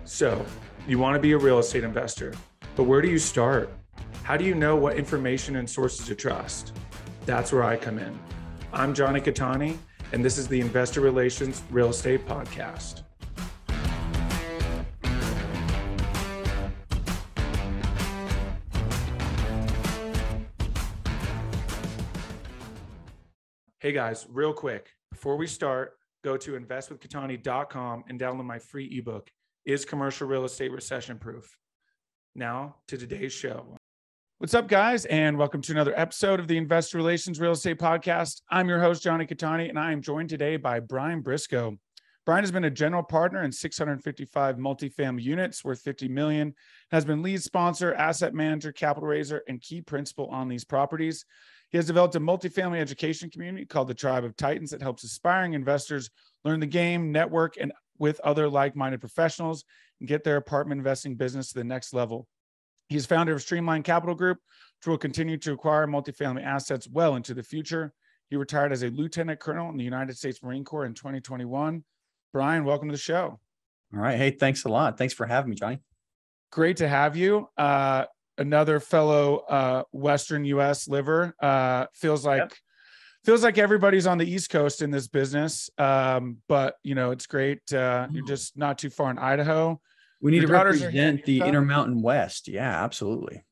So, you want to be a real estate investor, but where do you start? How do you know what information and sources to trust? That's where I come in. I'm Jonny Catani, and this is the Investor Relations Real Estate Podcast. Hey guys, real quick, before we start, go to investwithcatani.com and download my free ebook, Is Commercial Real Estate Recession Proof? Now to today's show. What's up, guys, and welcome to another episode of the Investor Relations Real Estate Podcast. I'm your host, Jonny Catani, and I am joined today by Brian Briscoe. Brian has been a general partner in 655 multifamily units worth $50 million, has been lead sponsor, asset manager, capital raiser, and key principal on these properties. He has developed a multifamily education community called the Tribe of Titans that helps aspiring investors learn the game, network, and with other like-minded professionals and get their apartment investing business to the next level. He's founder of Streamline Capital Group, which will continue to acquire multifamily assets well into the future. He retired as a lieutenant colonel in the United States Marine Corps in 2021. Brian, welcome to the show. All right. Hey, thanks a lot. Thanks for having me, Jonny. Great to have you. Another fellow Western U.S. liver. Feels like everybody's on the East Coast in this business. But you know, it's great. You're just not too far in Idaho. We need to represent the Intermountain West. Yeah, absolutely.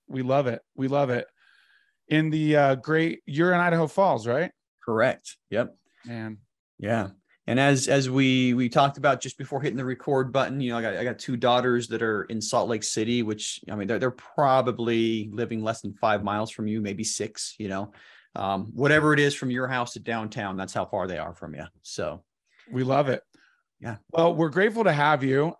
We love it. We love it. In the you're in Idaho Falls, right? Correct. Yep. Man. Yeah. And as we talked about just before hitting the record button, you know, I got two daughters that are in Salt Lake City, which, I mean, they're probably living less than 5 miles from you, maybe 6, you know, whatever it is from your house to downtown, that's how far they are from you. So we love it. Yeah. Well, we're grateful to have you.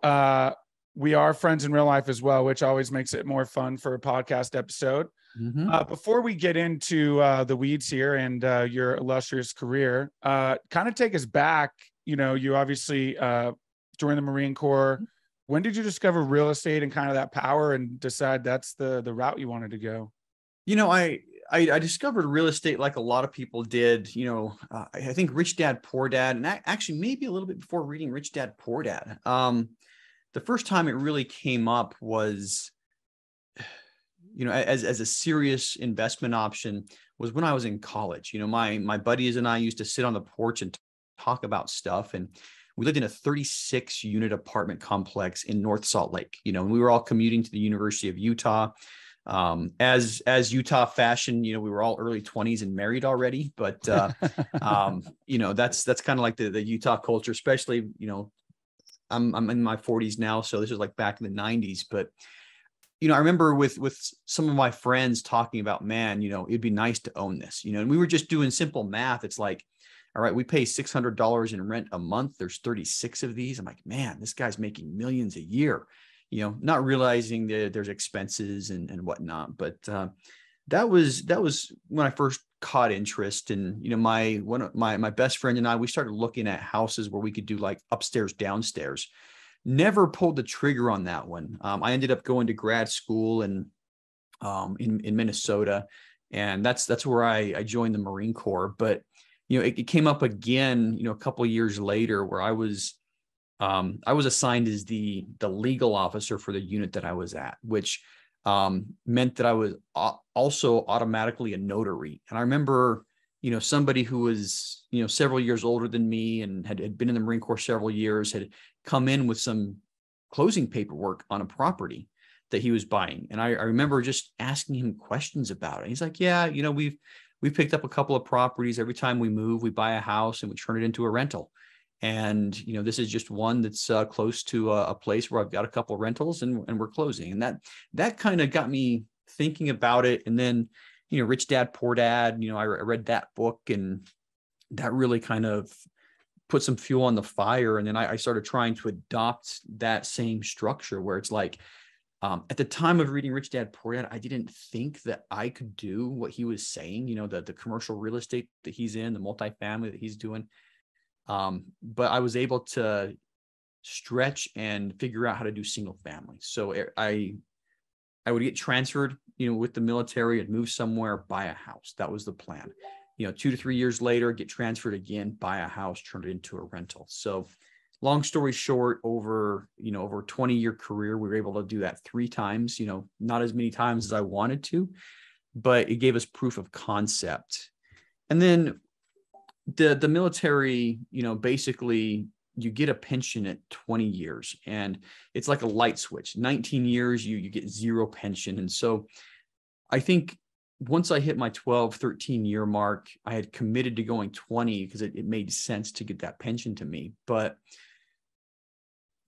We are friends in real life as well, which always makes it more fun for a podcast episode. Mm-hmm. Before we get into the weeds here and your illustrious career, kind of take us back. You know, you obviously joined the Marine Corps. When did you discover real estate and kind of that power and decide that's the route you wanted to go? You know, I discovered real estate like a lot of people did. You know, I think Rich Dad, Poor Dad, and actually maybe a little bit before reading Rich Dad, Poor Dad. The first time it really came up was, you know, as a serious investment option was when I was in college. You know, my buddies and I used to sit on the porch and talk about stuff. And we lived in a 36 unit apartment complex in North Salt Lake, you know, and we were all commuting to the University of Utah. As Utah fashion, you know, we were all early 20s and married already, but, you know, that's kind of like the Utah culture, especially, you know, I'm in my 40s now. So this was like back in the 90s, but you know, I remember with some of my friends talking about, man, you know, it'd be nice to own this, you know, and we were just doing simple math. It's like, all right, we pay $600 in rent a month. There's 36 of these. I'm like, man, this guy's making millions a year, you know, not realizing that there's expenses and whatnot. But that was when I first caught interest. And, you know, my best friend and I, we started looking at houses where we could do like upstairs, downstairs. Never pulled the trigger on that one. I ended up going to grad school in Minnesota, and that's where I joined the Marine Corps. But you know, it came up again, you know, a couple of years later, where I was assigned as the legal officer for the unit that I was at, which meant that I was also automatically a notary. And I remember, you know, somebody who was, you know, several years older than me and had been in the Marine Corps several years had come in with some closing paperwork on a property that he was buying. And I remember just asking him questions about it. He's like, yeah, you know, we've picked up a couple of properties. Every time we move, we buy a house and we turn it into a rental. And, you know, this is just one that's close to a place where I've got a couple of rentals and we're closing. And that kind of got me thinking about it. And then, you know, Rich Dad, Poor Dad, you know, I read that book and that really kind of put some fuel on the fire. And then I started trying to adopt that same structure where it's like, at the time of reading Rich Dad, Poor Dad, I didn't think that I could do what he was saying, you know, the commercial real estate that he's in, the multifamily that he's doing. But I was able to stretch and figure out how to do single family. So I would get transferred, you know, with the military and move somewhere, buy a house. That was the plan. You know, 2 to 3 years later, get transferred again, buy a house, turn it into a rental. So long story short, over a 20-year career, we were able to do that 3 times, not as many times as I wanted to, but it gave us proof of concept. And then the military, basically you get a pension at 20 years, and it's like a light switch. 19 years, you get 0 pension. And so I think once I hit my 12, 13 year mark, I had committed to going 20 because it made sense to get that pension to me. But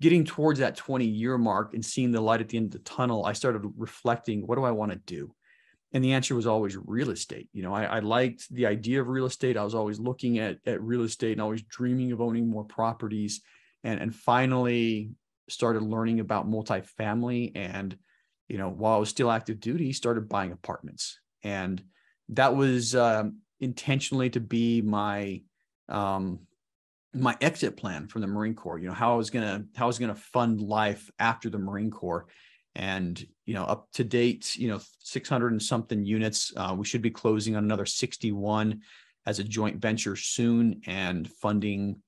getting towards that 20-year mark and seeing the light at the end of the tunnel, I started reflecting, what do I want to do? And the answer was always real estate. I liked the idea of real estate. I was always looking at real estate and always dreaming of owning more properties, and finally started learning about multifamily. And, while I was still active duty, started buying apartments. And that was intentionally to be my exit plan from the Marine Corps, how I was going to fund life after the Marine Corps. And, up to date, 600 and something units. We should be closing on another 61 as a joint venture soon, and funding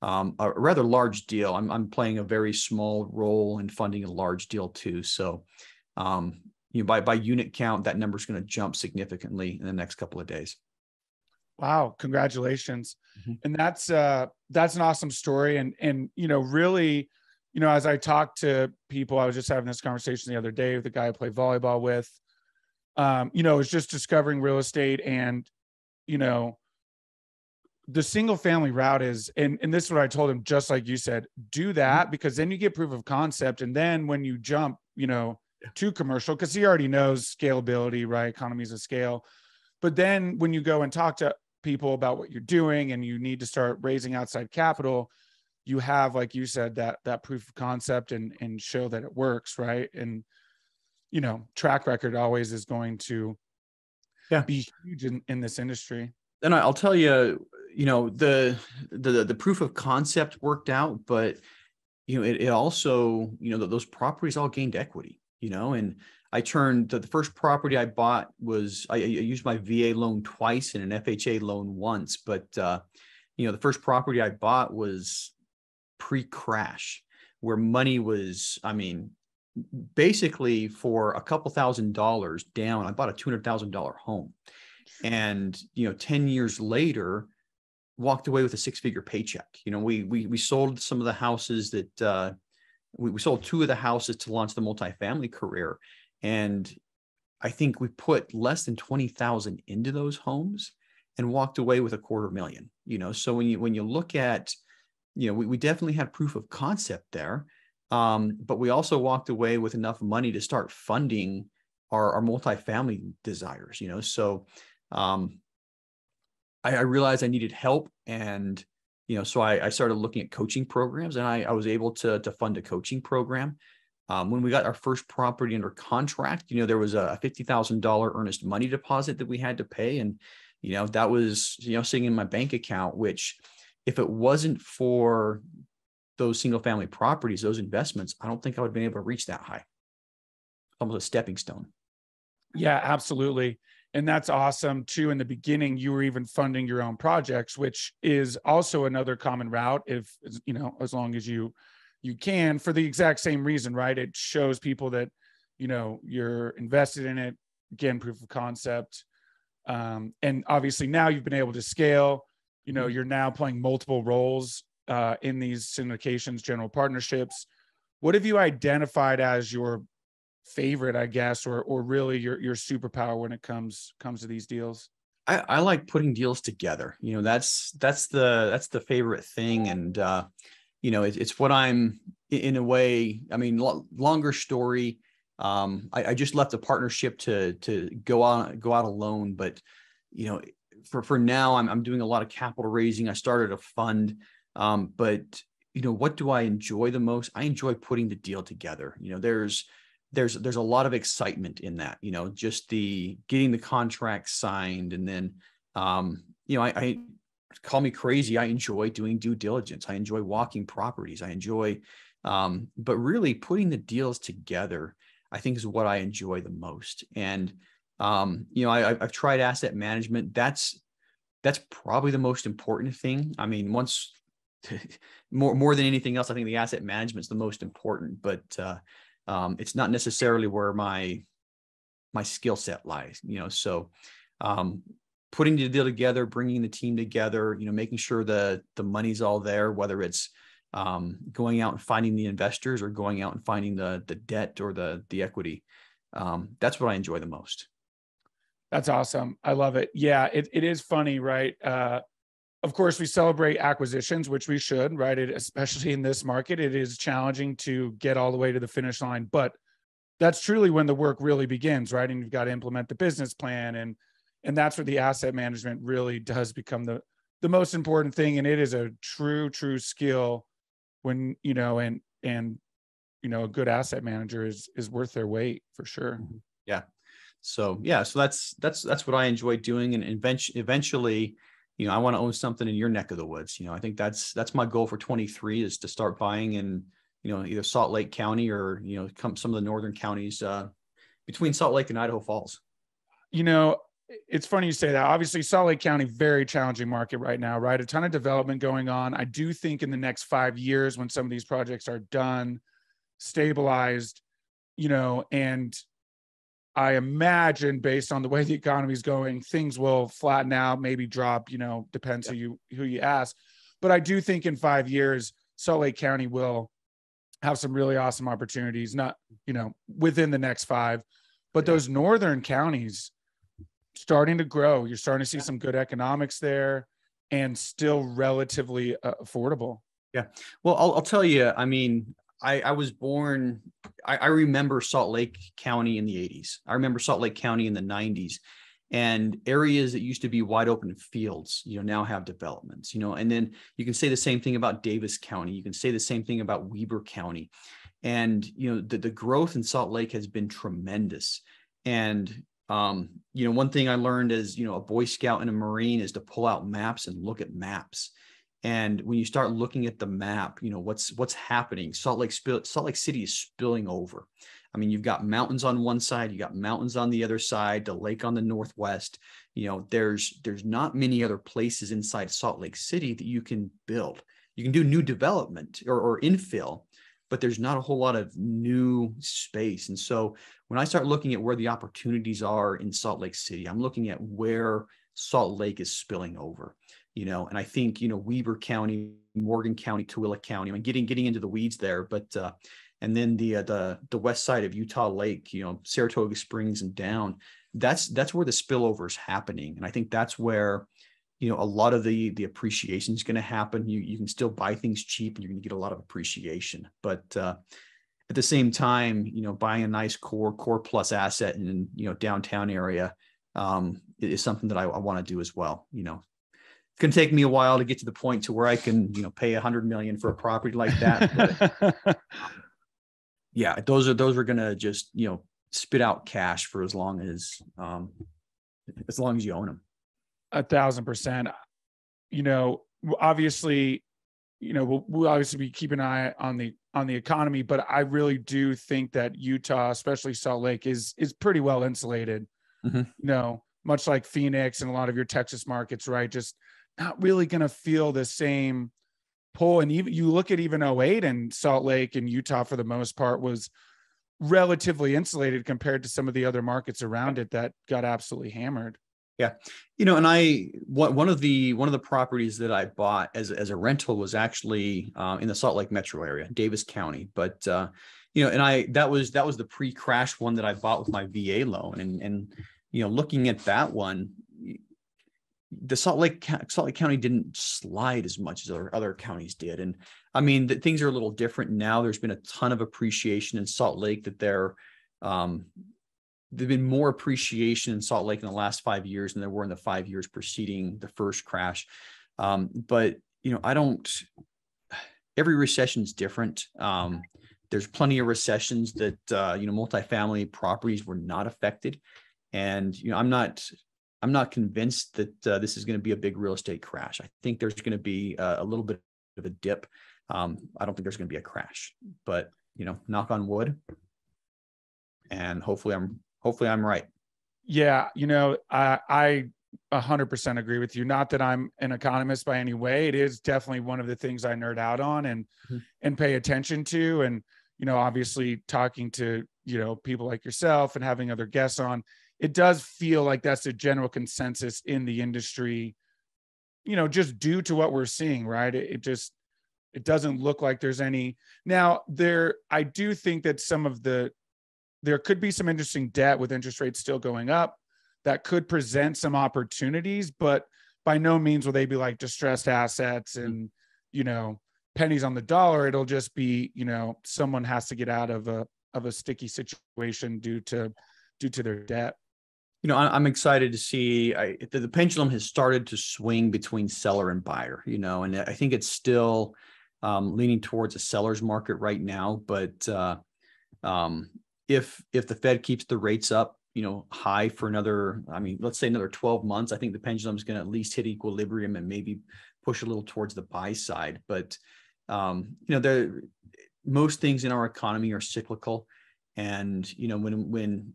a rather large deal. I'm playing a very small role in funding a large deal too. So, by unit count, that number is going to jump significantly in the next couple of days. Wow. Congratulations. Mm-hmm. And that's an awesome story. And, really, as I talk to people, I was just having this conversation the other day with the guy I play volleyball with, it's just discovering real estate. And, the single family route is, and this is what I told him, just like you said, do that, because then you get proof of concept. And then when you jump, to commercial, because he already knows scalability, right? Economies of scale. But then when you go and talk to people about what you're doing and you need to start raising outside capital, you have, like you said, that proof of concept and show that it works, right? And, track record always is going to be huge in this industry. And I'll tell you, the proof of concept worked out, but, it also, those properties all gained equity, and I turned to the first property I bought was, I used my VA loan twice and an FHA loan once, but, the first property I bought was pre-crash, where money was, basically for a couple $1,000s down, I bought a $200,000 home. And, 10 years later, walked away with a 6-figure paycheck. We sold some of the houses that, we sold 2 of the houses to launch the multifamily career. And I think we put less than 20,000 into those homes and walked away with $250,000, so when you look at, we definitely had proof of concept there. But we also walked away with enough money to start funding our multifamily desires, so, I realized I needed help, and, so I started looking at coaching programs, and I was able to fund a coaching program. When we got our first property under contract, there was a $50,000 earnest money deposit that we had to pay. And, that was, sitting in my bank account, which, if it wasn't for those single family properties, those investments, I don't think I would have been able to reach that high. Almost a stepping stone. Yeah, absolutely. And that's awesome too. In the beginning, you were even funding your own projects, which is also another common route. If, as long as you can, for the exact same reason, right? It shows people that, you're invested in it. Again, proof of concept. And obviously now you've been able to scale, you're now playing multiple roles in these syndications, general partnerships. What have you identified as your favorite, I guess, or really your superpower when it comes to these deals? I like putting deals together. That's the favorite thing. And, it's what I'm, in a way, longer story. I just left a partnership to go out alone, but, for now, I'm doing a lot of capital raising. I started a fund, but, what do I enjoy the most? I enjoy putting the deal together. There's a lot of excitement in that, just getting the contract signed. And then, I call me crazy. I enjoy doing due diligence. I enjoy walking properties. I enjoy, but really putting the deals together, I think, is what I enjoy the most. And, I've tried asset management. That's probably the most important thing. more than anything else, I think the asset management is the most important, but it's not necessarily where my skill set lies, so putting the deal together, bringing the team together, making sure the money's all there, whether it's going out and finding the investors or going out and finding the debt or the equity. That's what I enjoy the most. That's awesome. I love it. Yeah, it is funny, right? Of course, we celebrate acquisitions, which we should, right? Especially in this market, it is challenging to get all the way to the finish line, but that's truly when the work really begins, right? And you've got to implement the business plan, and that's where the asset management really does become the most important thing. And it is a true skill when, and a good asset manager is worth their weight for sure. Yeah. So that's what I enjoy doing. And eventually, I want to own something in your neck of the woods. I think that's my goal for 23 is to start buying in, either Salt Lake County or, some of the northern counties between Salt Lake and Idaho Falls. It's funny you say that. Obviously, Salt Lake County, very challenging market right now, right? A ton of development going on. I do think in the next 5 years, when some of these projects are done, stabilized, and I imagine based on the way the economy is going, things will flatten out, maybe drop, depends who you ask. But I do think in 5 years, Salt Lake County will have some really awesome opportunities, not, within the next 5, but those northern counties starting to grow. You're starting to see some good economics there and still relatively affordable. Yeah. Well, I'll tell you, I was born, I remember Salt Lake County in the 80s. I remember Salt Lake County in the 90s, and areas that used to be wide open fields, now have developments, and then you can say the same thing about Davis County. You can say the same thing about Weber County. And, the growth in Salt Lake has been tremendous. And, one thing I learned as, a Boy Scout and a Marine is to pull out maps and look at maps. And when you start looking at the map, what's happening. Salt Lake City is spilling over. You've got mountains on one side, you got mountains on the other side, the lake on the northwest. There's not many other places inside Salt Lake City that you can build. You can do new development or infill, but there's not a whole lot of new space. And so when I start looking at where the opportunities are in Salt Lake City, I'm looking at where Salt Lake is spilling over. And I think, Weber County, Morgan County, Tooele County, getting into the weeds there, but, and then the west side of Utah Lake, Saratoga Springs and down, that's where the spillover is happening. And I think that's where, a lot of the appreciation is going to happen. You can still buy things cheap and you're going to get a lot of appreciation, but, at the same time, buying a nice core plus asset in, downtown area, is something that I want to do as well. It's going to take me a while to get to the point to where I can, pay $100 million for a property like that. But, yeah, those are going to just, spit out cash for as long as you own them. 1,000%. Obviously, we'll obviously be keeping an eye on the economy, but I really do think that Utah, especially Salt Lake, is pretty well insulated. Mm-hmm. Much like Phoenix and a lot of your Texas markets, right? Just not really going to feel the same pull. And even you look at even 08, and Salt Lake and Utah for the most part was relatively insulated compared to some of the other markets around it that got absolutely hammered. Yeah. And one of the properties that I bought as a rental was actually in the Salt Lake metro area, Davis County. But, that was the pre-crash one that I bought with my VA loan. And looking at that one, the Salt Lake County didn't slide as much as other counties did. And things are a little different now. There's been a ton of appreciation in Salt Lake that there've been more appreciation in Salt Lake in the last 5 years than there were in the 5 years preceding the first crash. But every recession is different. There's plenty of recessions that, multifamily properties were not affected. And, I'm not convinced that this is going to be a big real estate crash. I think there's going to be a little bit of a dip. I don't think there's going to be a crash, but, knock on wood. And hopefully I'm right. Yeah. I 100% agree with you. Not that I'm an economist by any way. It is definitely one of the things I nerd out on and pay attention to. And, obviously talking to, people like yourself and having other guests on, it does feel like that's a general consensus in the industry, just due to what we're seeing, right? It doesn't look like there's any. Now I do think that there could be some interesting debt with interest rates still going up that could present some opportunities, but by no means will they be like distressed assets and, pennies on the dollar. It'll just be, someone has to get out of a sticky situation due to their debt. I'm excited to see the pendulum has started to swing between seller and buyer, and I think it's still leaning towards a seller's market right now. But if the Fed keeps the rates up, high for another, let's say another 12 months, I think the pendulum is going to at least hit equilibrium and maybe push a little towards the buy side. But, most things in our economy are cyclical. And, when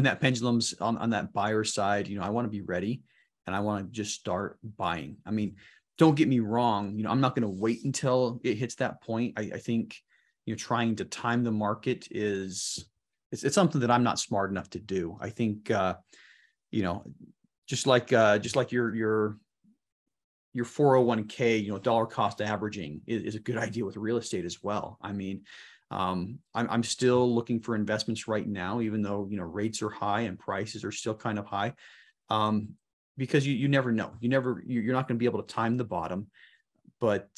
that pendulum's on that buyer side, I want to be ready and I want to just start buying. Don't get me wrong. I'm not going to wait until it hits that point. I think, trying to time the market it's something that I'm not smart enough to do. I think, just like your 401k, dollar cost averaging is a good idea with real estate as well. I'm still looking for investments right now, even though, rates are high and prices are still kind of high, because you never know. You're not going to be able to time the bottom. But,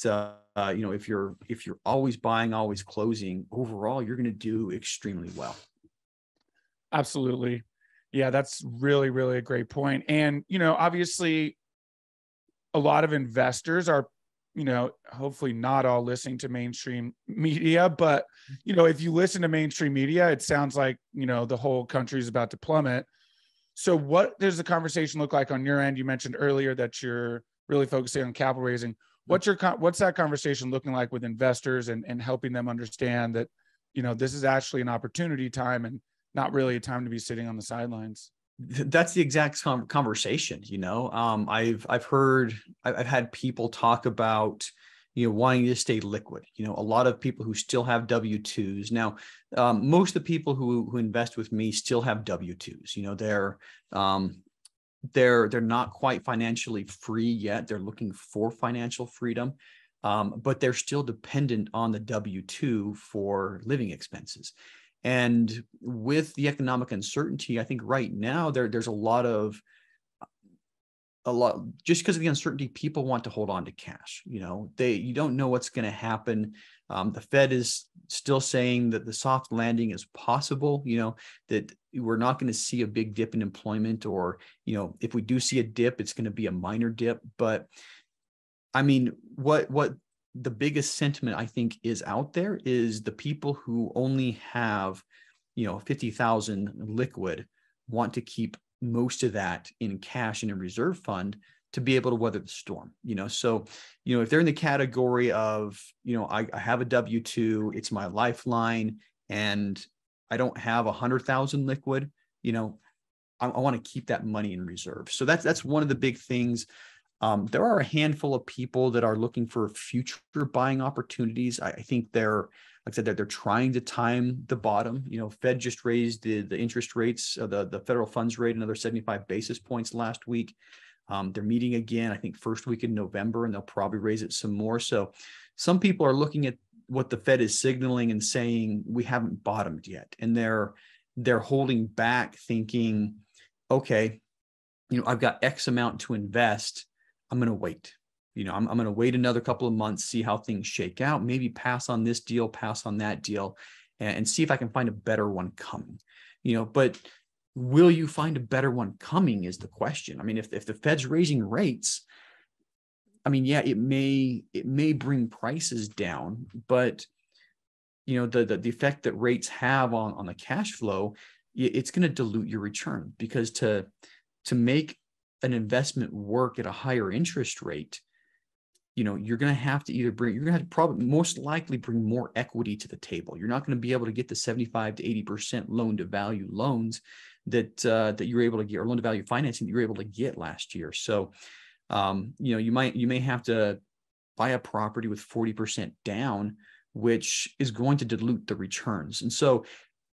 if you're always buying, always closing, overall, you're going to do extremely well. Absolutely. Yeah, that's really, really a great point. And, obviously, a lot of investors are, hopefully not all listening to mainstream media, but, if you listen to mainstream media, it sounds like, the whole country is about to plummet. So what does the conversation look like on your end? You mentioned earlier that you're really focusing on capital raising. What's that conversation looking like with investors and helping them understand that, this is actually an opportunity time and not really a time to be sitting on the sidelines? That's the exact conversation. I've had people talk about, wanting to stay liquid. A lot of people who still have W-2s. Now, most of the people who invest with me still have W-2s. They're not quite financially free yet. They're looking for financial freedom, but they're still dependent on the W-2 for living expenses. And with the economic uncertainty, I think right now there's a lot, just because of the uncertainty, people want to hold on to cash. You don't know what's going to happen. The Fed is still saying that the soft landing is possible, that we're not going to see a big dip in employment, or, if we do see a dip, it's going to be a minor dip. But what the biggest sentiment I think is out there is the people who only have, 50,000 liquid want to keep most of that in cash in a reserve fund to be able to weather the storm. So, if they're in the category of, I have a W-2, it's my lifeline, and I don't have 100,000 liquid, I want to keep that money in reserve. So that's one of the big things. There are a handful of people that are looking for future buying opportunities. I think they're trying to time the bottom. Fed just raised the interest rates, the federal funds rate, another 75 basis points last week. They're meeting again, I think, first week in November, and they'll probably raise it some more. So some people are looking at what the Fed is signaling and saying, we haven't bottomed yet. And they're holding back, thinking, okay, I've got X amount to invest. I'm going to wait. I'm going to wait another couple of months, see how things shake out, maybe pass on this deal, pass on that deal, and see if I can find a better one coming. But will you find a better one coming is the question. If the Fed's raising rates, yeah, it may bring prices down, but the effect that rates have on the cash flow, it's going to dilute your return, because to make an investment work at a higher interest rate, you're going to have to probably most likely bring more equity to the table. You're not going to be able to get the 75 to 80% loan to value loans that you were able to get, or loan to value financing that you were able to get last year. So, you may have to buy a property with 40% down, which is going to dilute the returns. And so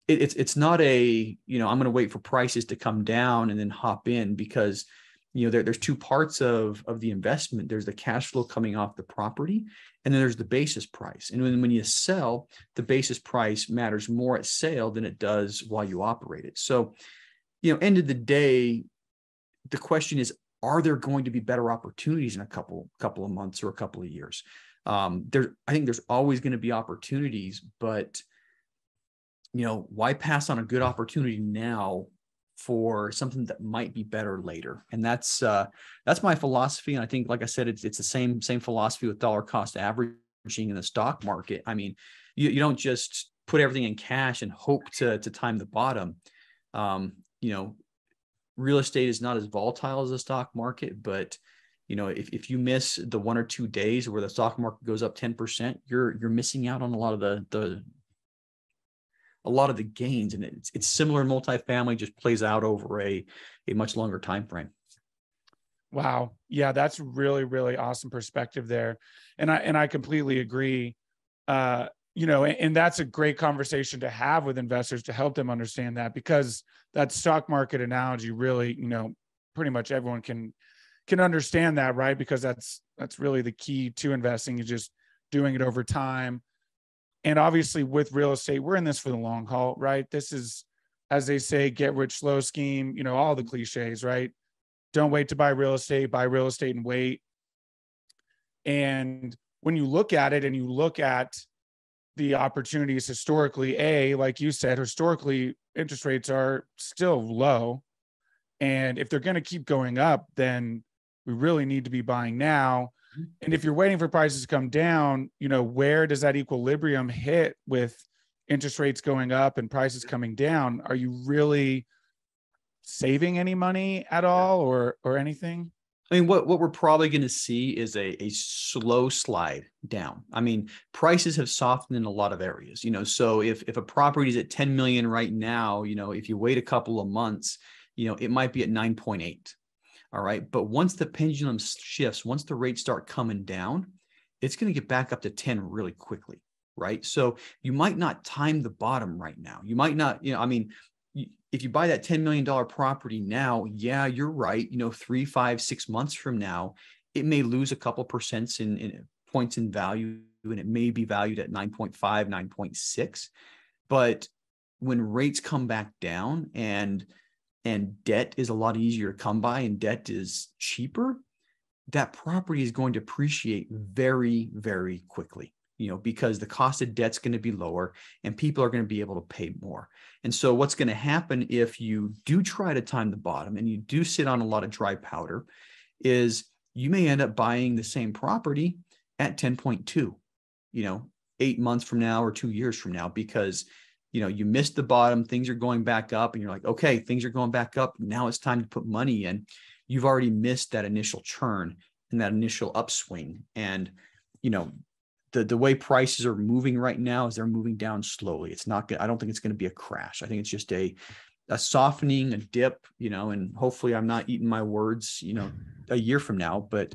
it's not I'm going to wait for prices to come down and then hop in, because there's two parts of the investment. There's the cash flow coming off the property, and then there's the basis price. And when you sell, the basis price matters more at sale than it does while you operate it. So, end of the day, the question is, are there going to be better opportunities in a couple of months or a couple of years? I think there's always going to be opportunities, but why pass on a good opportunity now for something that might be better later? And that's my philosophy. And I think, like I said, it's the same philosophy with dollar cost averaging in the stock market. I mean, you don't just put everything in cash and hope to time the bottom. Real estate is not as volatile as the stock market, but if you miss the 1 or 2 days where the stock market goes up 10%, you're missing out on a lot of the gains. And it's similar in multifamily, just plays out over a much longer time frame. Wow. Yeah, that's really, really awesome perspective there. And I completely agree. And that's a great conversation to have with investors to help them understand that, because that stock market analogy really, pretty much everyone can understand that, right? Because that's really the key to investing, is just doing it over time. And obviously with real estate, we're in this for the long haul, right? This is, as they say, get rich slow scheme, all the cliches, right? Don't wait to buy real estate and wait. And when you look at it and you look at the opportunities historically, like you said, historically, interest rates are still low. And if they're going to keep going up, then we really need to be buying now. And if you're waiting for prices to come down, where does that equilibrium hit with interest rates going up and prices coming down? Are you really saving any money at all, or anything? I mean, what we're probably going to see is a slow slide down. I mean, prices have softened in a lot of areas, so if a property is at 10 million right now, if you wait a couple of months, it might be at 9.8. All right. But once the pendulum shifts, once the rates start coming down, it's going to get back up to 10 really quickly. Right. So you might not time the bottom right now. You might not, if you buy that $10 million property now, yeah, you're right. 3, 5, 6 months from now, it may lose a couple percents in points in value, and it may be valued at 9.5, 9.6. But when rates come back down and debt is a lot easier to come by and debt is cheaper, that property is going to appreciate very, very quickly, because the cost of debt's going to be lower and people are going to be able to pay more. And so what's going to happen if you do try to time the bottom and you do sit on a lot of dry powder is you may end up buying the same property at 10.2, 8 months from now or 2 years from now, because you missed the bottom, things are going back up, and you're like, okay, things are going back up. Now it's time to put money in. You've already missed that initial churn and that initial upswing. And, the way prices are moving right now is they're moving down slowly. It's not I don't think it's going to be a crash. I think it's just a softening, a dip, and hopefully I'm not eating my words, a year from now, but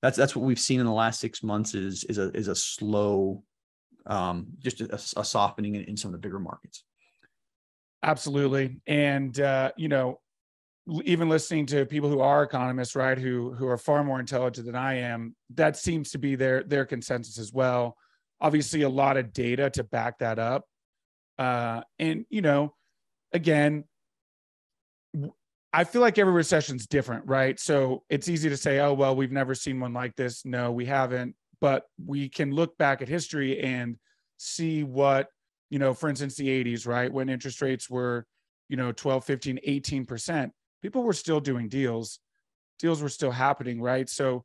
that's what we've seen in the last 6 months is a slow, just a softening in some of the bigger markets. Absolutely. And, even listening to people who are economists, right, who are far more intelligent than I am, that seems to be their consensus as well. Obviously, a lot of data to back that up. And, again, I feel like every recession's different, right? So it's easy to say, oh, well, we've never seen one like this. No, we haven't. But we can look back at history and see what, for instance, the 80s, right, when interest rates were, 12, 15, 18%, people were still doing deals. Deals were still happening, right? So,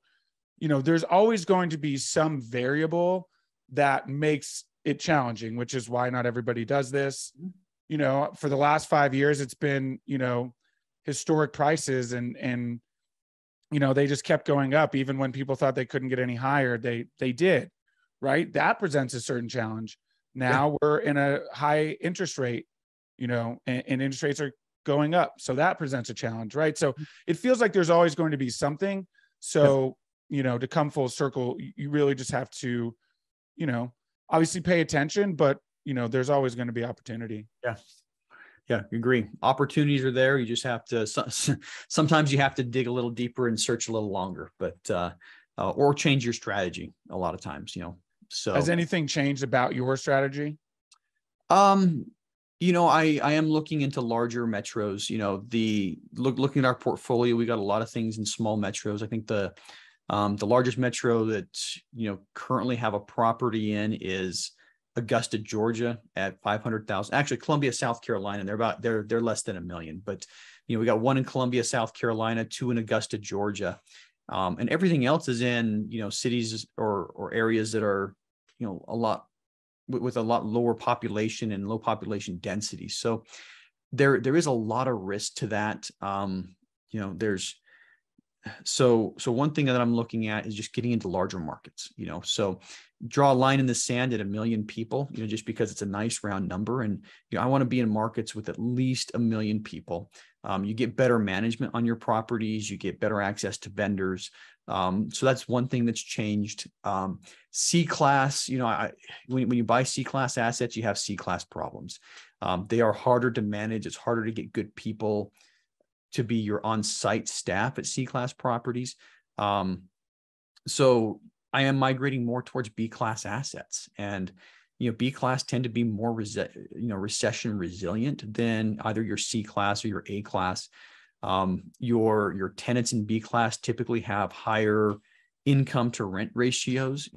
there's always going to be some variable that makes it challenging, which is why not everybody does this. For the last 5 years, it's been, historic prices and they just kept going up. Even when people thought they couldn't get any higher, they did, right? That presents a certain challenge. Now we're in a high interest rate and interest rates are going up. So that presents a challenge, right? So it feels like there's always going to be something. So, to come full circle, you really just have to, obviously pay attention, but, there's always going to be opportunity. Yeah. Yeah, I agree. Opportunities are there. You just have to, sometimes you have to dig a little deeper and search a little longer, but, or change your strategy a lot of times, so. Has anything changed about your strategy? I am looking into larger metros, looking at our portfolio, we got a lot of things in small metros. I think the largest metro that, currently have a property in is Augusta, Georgia at 500,000. Actually, Columbia, South Carolina, they're less than $1 million, but we got one in Columbia, South Carolina, two in Augusta, Georgia. And everything else is in, cities or areas that are, a lot with a lot lower population and low population density. So there is a lot of risk to that. So one thing that I'm looking at is just getting into larger markets, so draw a line in the sand at 1 million people, just because it's a nice round number. And, I want to be in markets with at least 1 million people. You get better management on your properties, you get better access to vendors. So that's one thing that's changed. C-class, when you buy C-class assets, you have C-class problems. They are harder to manage. It's harder to get good people to be your on-site staff at C-class properties. So I am migrating more towards B-class assets, and B-class tend to be more recession resilient than either your C-class or your A-class. Your tenants in B-class typically have higher income to rent ratios.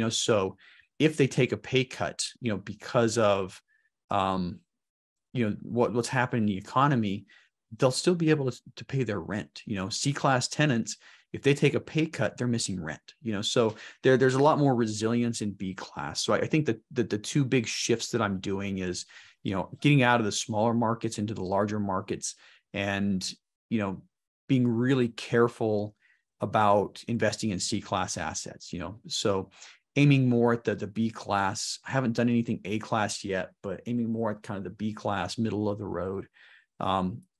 So if they take a pay cut, because of what's happening in the economy, they'll still be able to pay their rent. C-class tenants, if they take a pay cut, they're missing rent. So there's a lot more resilience in B-class. So I think that the two big shifts that I'm doing is, getting out of the smaller markets into the larger markets, and being really careful about investing in C-class assets. So aiming more at the B-class. I haven't done anything A-class yet, but aiming more at kind of the B-class, middle of the road.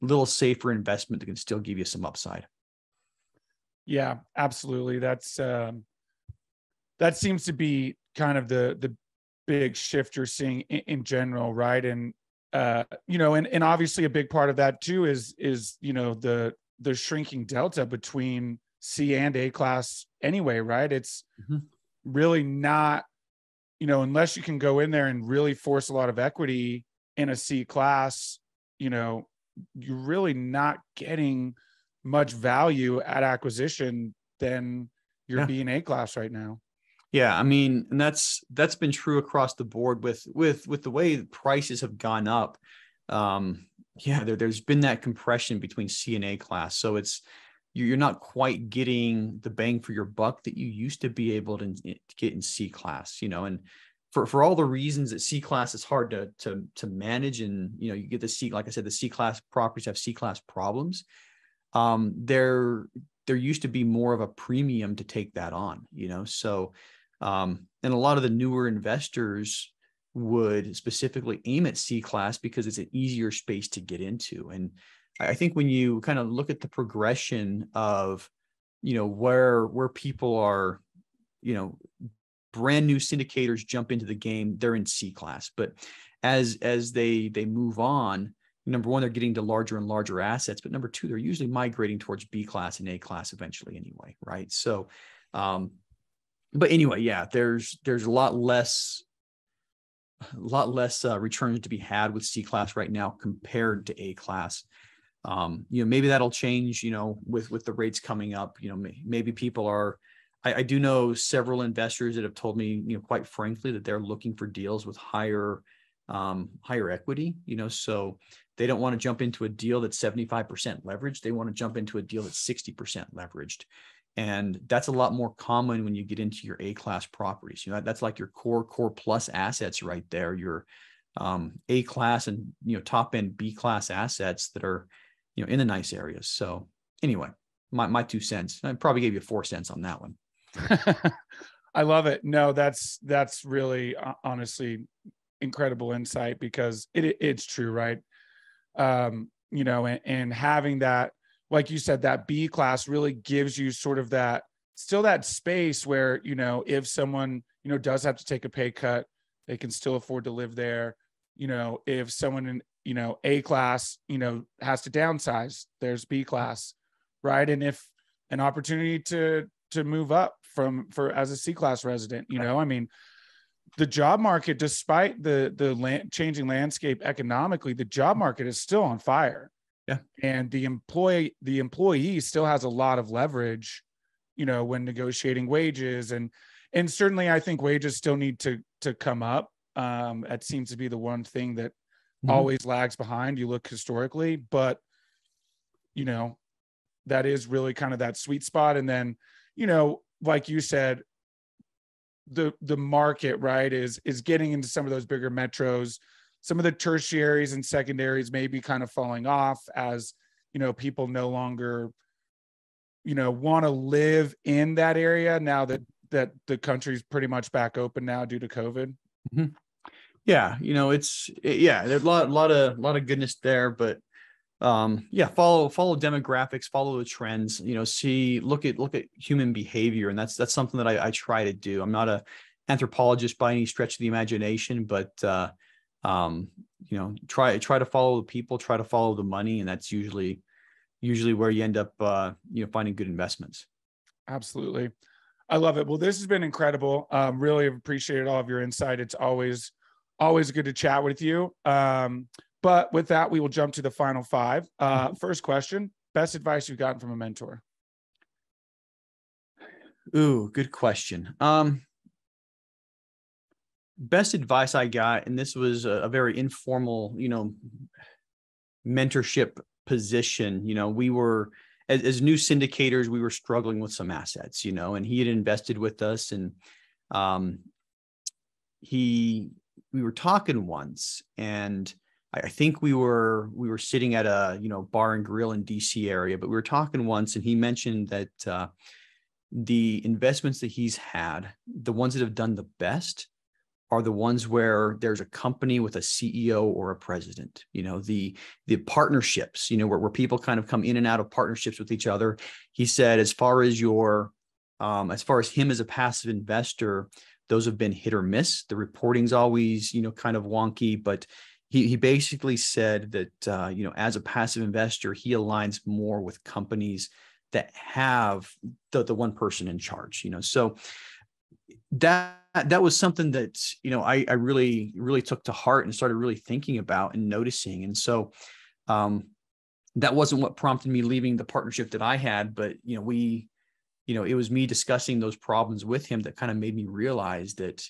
Little safer investment that can still give you some upside. Yeah, absolutely. That seems to be kind of the big shift you're seeing in general, right? And and obviously a big part of that too is the shrinking delta between C and A class anyway, right? It's really not, unless you can go in there and really force a lot of equity in a C class, you're really not getting much value at acquisition than your B and A class right now. Yeah, I mean, and that's been true across the board with the way prices have gone up. There's been that compression between C and A class. So you're not quite getting the bang for your buck that you used to be able to get in C class, and for all the reasons that C class is hard to manage, and you get the C, like I said, the C class properties have C class problems. There used to be more of a premium to take that on, so and a lot of the newer investors would specifically aim at C class because it's an easier space to get into. And I think when you kind of look at the progression of, where people are, brand new syndicators jump into the game, they're in C class. But as they move on, number one, they're getting to larger and larger assets, but number two, they're usually migrating towards B class and A class eventually anyway, right? So, but anyway, yeah, there's a lot less returns to be had with C class right now compared to A class. Maybe that'll change, with the rates coming up. Maybe people are. I do know several investors that have told me, quite frankly, that they're looking for deals with higher equity. So they don't want to jump into a deal that's 75% leveraged. They want to jump into a deal that's 60% leveraged. And that's a lot more common when you get into your A-class properties. That's like your core plus assets right there, your A-class and, top end B-class assets that are, in the nice areas. So anyway, my 2 cents. I probably gave you 4 cents on that one. I love it. No, that's really honestly incredible insight, because it's true, right? And having that, like you said, that B class really gives you sort of that, still that space where, if someone, does have to take a pay cut, they can still afford to live there. If someone in, A class, has to downsize, there's B class, right? And if an opportunity to move up as a C class resident, I mean, the job market, despite the changing landscape economically, the job market is still on fire. Yeah. And the employee still has a lot of leverage, when negotiating wages. And certainly I think wages still need to come up. That seems to be the one thing that always lags behind. You look historically, but, that is really kind of that sweet spot. And then, like you said, the market, right, is getting into some of those bigger metros. Some of the tertiaries and secondaries may be kind of falling off as, people no longer, want to live in that area now that the country's pretty much back open now due to COVID. Yeah. There's a lot of goodness there, but follow demographics, follow the trends, look at human behavior. And that's something that I try to do. I'm not a anthropologist by any stretch of the imagination, but, try to follow the people, try to follow the money. And that's usually where you end up, finding good investments. Absolutely. I love it. Well, this has been incredible. Really appreciated all of your insight. It's always good to chat with you. But with that, we will jump to the final 5. First question: best advice you've gotten from a mentor? Ooh, good question. Best advice I got, and this was a very informal, mentorship position. We were, as new syndicators, we were struggling with some assets, and he had invested with us, and we were talking once, and I think we were sitting at a, bar and grill in DC area, but we were talking once, and he mentioned that the investments that he's had, the ones that have done the best, are the ones where there's a company with a CEO or a president. The partnerships, where people kind of come in and out of partnerships with each other. He said, as far as him as a passive investor, those have been hit or miss. The reporting's always, kind of wonky, but he basically said that, as a passive investor, he aligns more with companies that have the one person in charge, so that was something that, I really, really took to heart and started really thinking about and noticing. And so, that wasn't what prompted me leaving the partnership that I had, but, it was me discussing those problems with him that kind of made me realize that,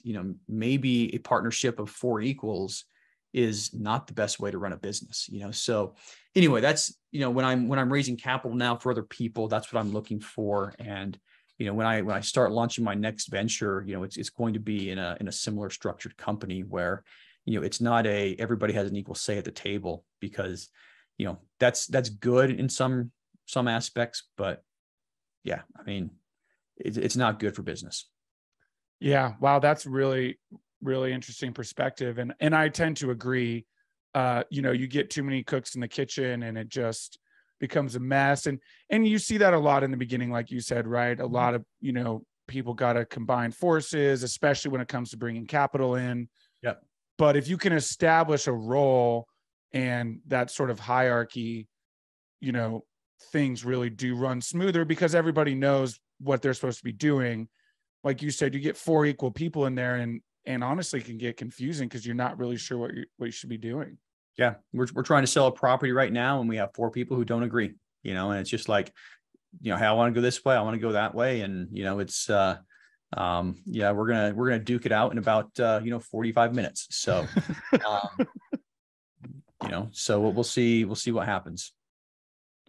maybe a partnership of 4 equals is not the best way to run a business, So anyway, that's, when I'm raising capital now for other people, that's what I'm looking for. And, when I start launching my next venture, it's going to be in a similar structured company where, it's not everybody has an equal say at the table, because, that's good in some aspects, but yeah, I mean, it's not good for business. Yeah. Wow. That's really, really interesting perspective. And I tend to agree. You get too many cooks in the kitchen and it just becomes a mess. And you see that a lot in the beginning, like you said, right? A lot of, people got to combine forces, especially when it comes to bringing capital in. Yep. But if you can establish a role and that sort of hierarchy, things really do run smoother because everybody knows what they're supposed to be doing. Like you said, you get 4 equal people in there, and honestly can get confusing because you're not really sure what you should be doing. Yeah. We're trying to sell a property right now, and we have 4 people who don't agree, and it's just like, hey, I want to go this way. I want to go that way. And, it's, we're going to duke it out in about, 45 minutes. So, so we'll see what happens.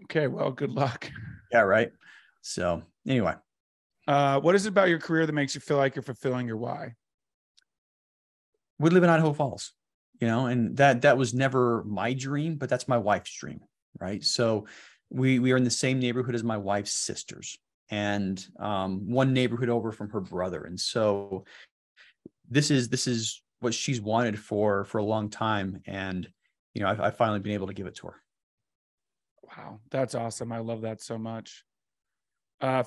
Okay. Well, good luck. Yeah. Right. So anyway, what is it about your career that makes you feel like you're fulfilling your why? We live in Idaho Falls, and that was never my dream, but that's my wife's dream. Right. So we are in the same neighborhood as my wife's sisters, and one neighborhood over from her brother. And so this is what she's wanted for a long time. And, you know, I've finally been able to give it to her. Wow. That's awesome. I love that so much.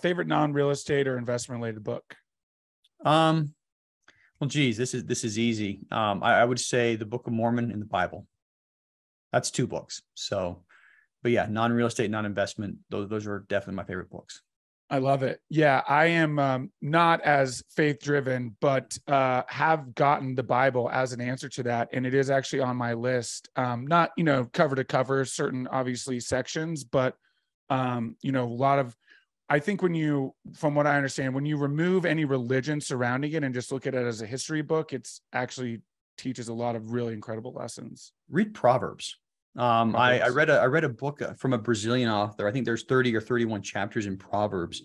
Favorite non-real estate or investment related book? Well, geez, this is easy. I would say the Book of Mormon and the Bible. That's 2 books. So, but yeah, non-real estate, non-investment. Those are definitely my favorite books. I love it. Yeah, I am not as faith driven, but have gotten the Bible as an answer to that. And it is actually on my list. Not, you know, cover to cover, certain obviously sections, but, you know, a lot of, I think from what I understand, when you remove any religion surrounding it and just look at it as a history book, it's actually teaches a lot of really incredible lessons. Read Proverbs. I read a book from a Brazilian author. I think there's 30 or 31 chapters in Proverbs.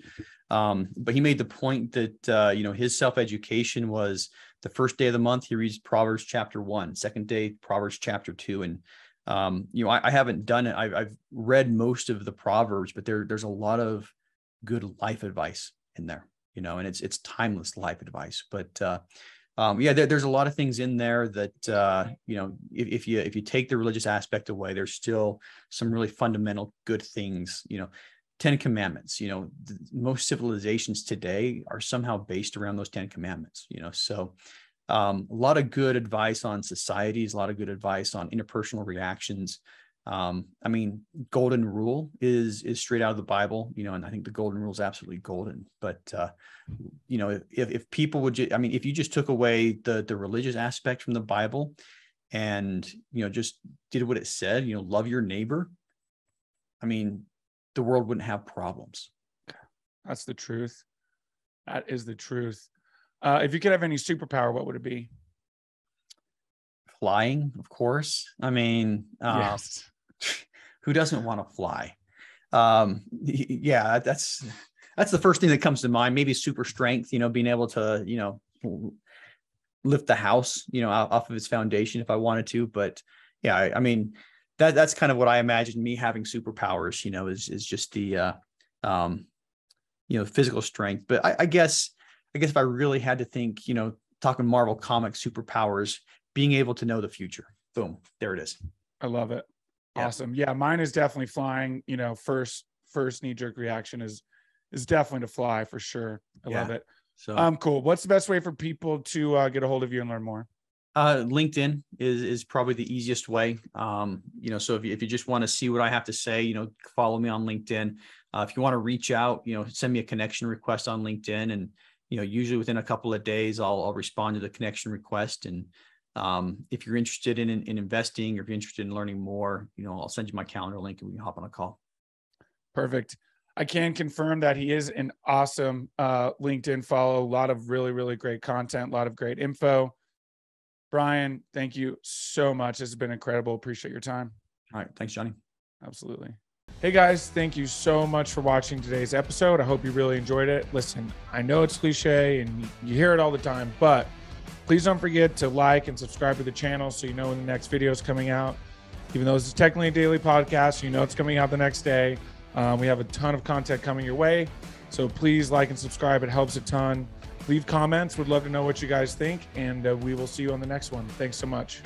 But he made the point that, you know, his self-education was the first day of the month, he reads Proverbs chapter 1, second day, Proverbs chapter 2. And, you know, I haven't done it. I've read most of the Proverbs, but there's a lot of good life advice in there, you know, and it's timeless life advice. But, yeah, there's a lot of things in there that, you know, if you take the religious aspect away, there's still some really fundamental good things, you know, 10 commandments, you know, most civilizations today are somehow based around those 10 commandments, you know, so a lot of good advice on societies, a lot of good advice on interpersonal reactions. I mean, golden rule is straight out of the Bible, you know, and I think the golden rule is absolutely golden. But, you know, if people would, if you just took away the religious aspect from the Bible and, you know, just did what it said, you know, love your neighbor, I mean, the world wouldn't have problems. That's the truth. That is the truth. If you could have any superpower, what would it be? Flying, of course. I mean, yes. Who doesn't want to fly? Yeah, that's the first thing that comes to mind. Maybe super strength, you know, being able to, you know, lift the house, you know, off of its foundation if I wanted to. But yeah, I mean, that's kind of what I imagine me having superpowers, you know, is just the, you know, physical strength. But I guess if I really had to think, you know, talking Marvel comic superpowers, being able to know the future. Boom, there it is. I love it. Yeah. Awesome. Yeah, mine is definitely flying. You know, first knee-jerk reaction is definitely to fly for sure. I love it. So cool. What's the best way for people to get a hold of you and learn more? LinkedIn is probably the easiest way. You know, so if you just want to see what I have to say, you know, follow me on LinkedIn. If you want to reach out, you know, send me a connection request on LinkedIn, and, you know, usually within a couple of days, I'll respond to the connection request. And if you're interested in investing, or if you're interested in learning more, you know, I'll send you my calendar link and we can hop on a call. Perfect. I can confirm that he is an awesome LinkedIn follow. A lot of really, really great content, a lot of great info. Brian, thank you so much. This has been incredible. Appreciate your time. All right. Thanks, Jonny. Absolutely. Hey guys, thank you so much for watching today's episode. I hope you really enjoyed it. Listen, I know it's cliche and you hear it all the time, but please don't forget to like and subscribe to the channel so you know when the next video is coming out. Even though this is technically a daily podcast, you know it's coming out the next day. We have a ton of content coming your way. So please like and subscribe. It helps a ton. Leave comments. Would love to know what you guys think. And we will see you on the next one. Thanks so much.